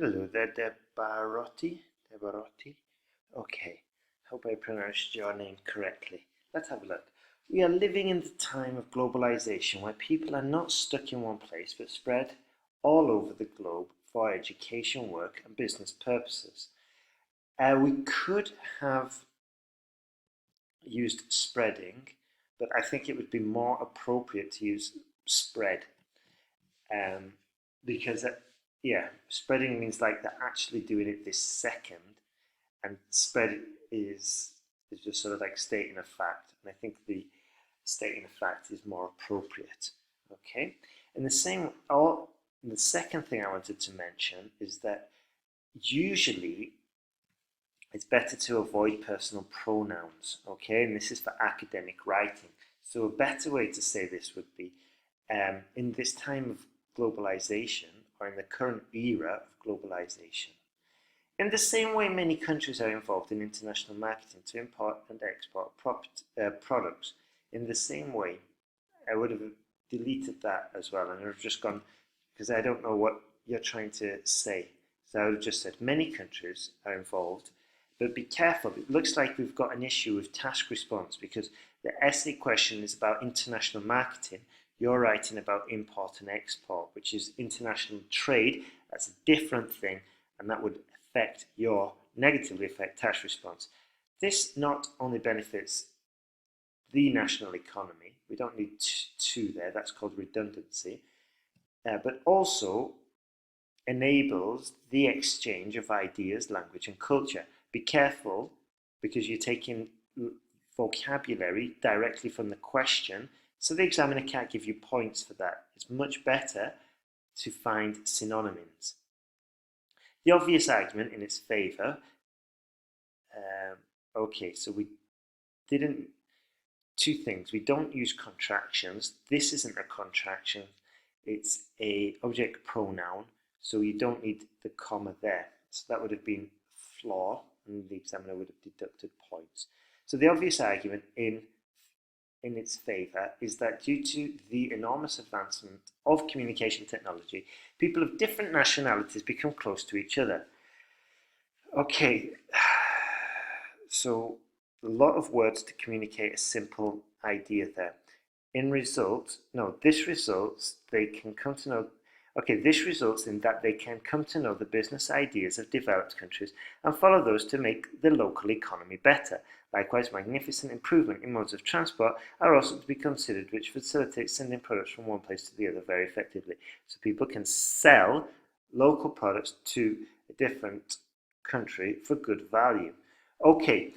Hello there, Debaroti. Debaroti. Okay, hope I pronounced your name correctly. Let's have a look. We are living in the time of globalization where people are not stuck in one place but spread all over the globe for education, work, and business purposes. We could have used spreading, but I think it would be more appropriate to use spread um, because yeah, spreading means like they're actually doing it this second, and spread is just sort of like stating a fact, and I think the stating a fact is more appropriate. Okay, and the second thing I wanted to mention is that usually it's better to avoid personal pronouns. Okay, and this is for academic writing. So a better way to say this would be in this time of globalization, or in the current era of globalization. In the same way, many countries are involved in international marketing to import and export products. In the same way, I would have deleted that as well, and I've just gone because I don't know what you're trying to say. So I would have just said many countries are involved, but be careful. It looks like we've got an issue with task response because the essay question is about international marketing. You're writing about import and export, which is international trade. That's a different thing, and that would negatively affect tax response. This not only benefits the national economy, we don't need two there, that's called redundancy, but also enables the exchange of ideas, language, and culture. Be careful because you're taking vocabulary directly from the question, so the examiner can't give you points for that. It's much better to find synonyms. The obvious argument in its favour, okay, so we didn't, two things. We don't use contractions. This isn't a contraction. It's a object pronoun, so you don't need the comma there. So that would have been flaw, and the examiner would have deducted points. So the obvious argument in its favour is that due to the enormous advancement of communication technology, people of different nationalities become close to each other. Okay, so a lot of words to communicate a simple idea there. This results they can come to know. Okay, this results in that they can come to know the business ideas of developed countries and follow those to make the local economy better. Likewise, magnificent improvement in modes of transport are also to be considered, which facilitate sending products from one place to the other very effectively. So people can sell local products to a different country for good value. Okay,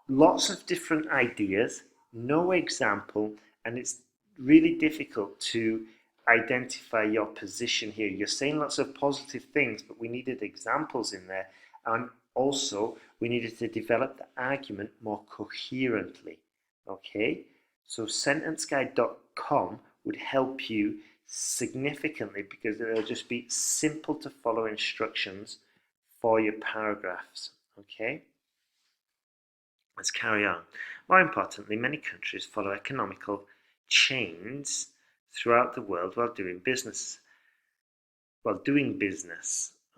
lots of different ideas, no example, and it's really difficult to identify your position here. You're saying lots of positive things, but we needed examples in there, and also we needed to develop the argument more coherently. Okay, so sentenceguide.com would help you significantly because it'll just be simple to follow instructions for your paragraphs. Okay, let's carry on. More importantly, many countries follow economical chains throughout the world while doing business.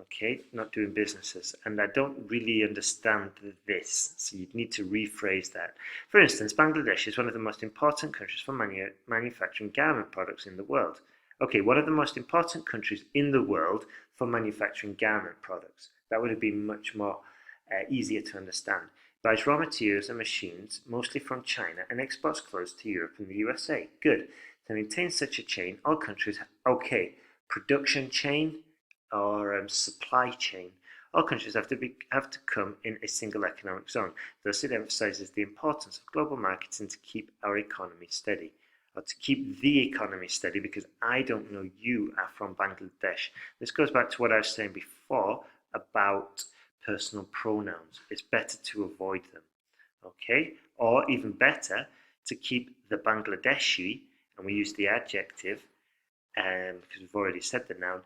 Okay, not doing businesses. And I don't really understand this, so you'd need to rephrase that. For instance, Bangladesh is one of the most important countries for manufacturing garment products in the world. Okay, one of the most important countries in the world for manufacturing garment products. That would have been much more easier to understand. Buys raw materials and machines, mostly from China, and exports clothes to Europe and the USA. Good. To maintain such a chain, all countries, okay, production chain or supply chain, all countries have to come in a single economic zone. Thus, it emphasizes the importance of global marketing to keep our economy steady, or to keep the economy steady, because I don't know you are from Bangladesh. This goes back to what I was saying before about personal pronouns. It's better to avoid them, okay? Or even better, to keep the Bangladeshi, and we use the adjective because we've already said the noun,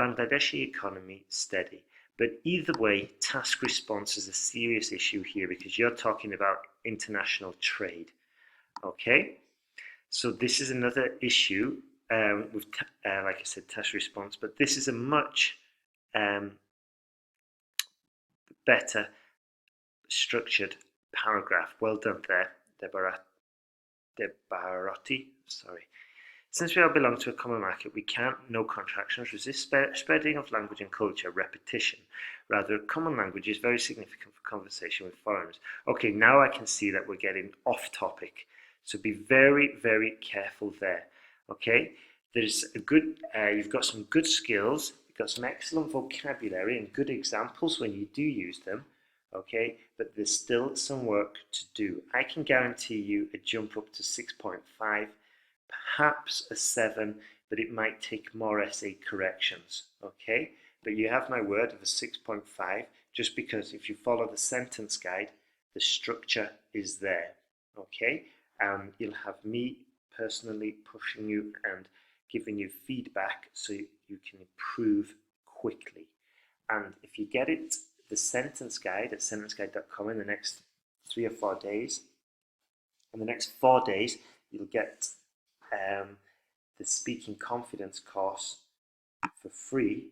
Bangladeshi economy steady. But either way, task response is a serious issue here because you're talking about international trade, okay? So this is another issue with, like I said, task response, but this is a much better structured paragraph. Well done there, Debaroti. Sorry. Since we all belong to a common market, we can't, no contractions, resist spreading of language and culture, repetition. Rather, common language is very significant for conversation with foreigners. Okay, now I can see that we're getting off topic. So be very, very careful there. Okay, there's a good, you've got some good skills, you've got some excellent vocabulary and good examples when you do use them. Okay, but there's still some work to do. I can guarantee you a jump up to 6.5, perhaps a 7, but it might take more essay corrections. Okay, but you have my word of a 6.5 just because if you follow the sentence guide, the structure is there. Okay, you'll have me personally pushing you and giving you feedback so you can improve quickly. And if you get it, the sentence guide at sentenceguide.com in the next 3 or 4 days, in the next 4 days, you'll get the speaking confidence course for free,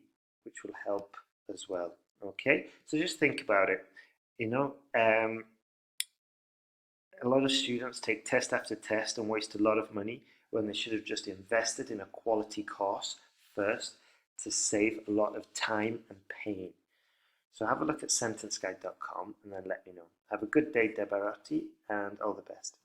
which will help as well. Okay, so just think about it. You know, a lot of students take test after test and waste a lot of money when they should have just invested in a quality course first to save a lot of time and pain. So have a look at sentenceguide.com and then let me know. Have a good day, Debaroti, and all the best.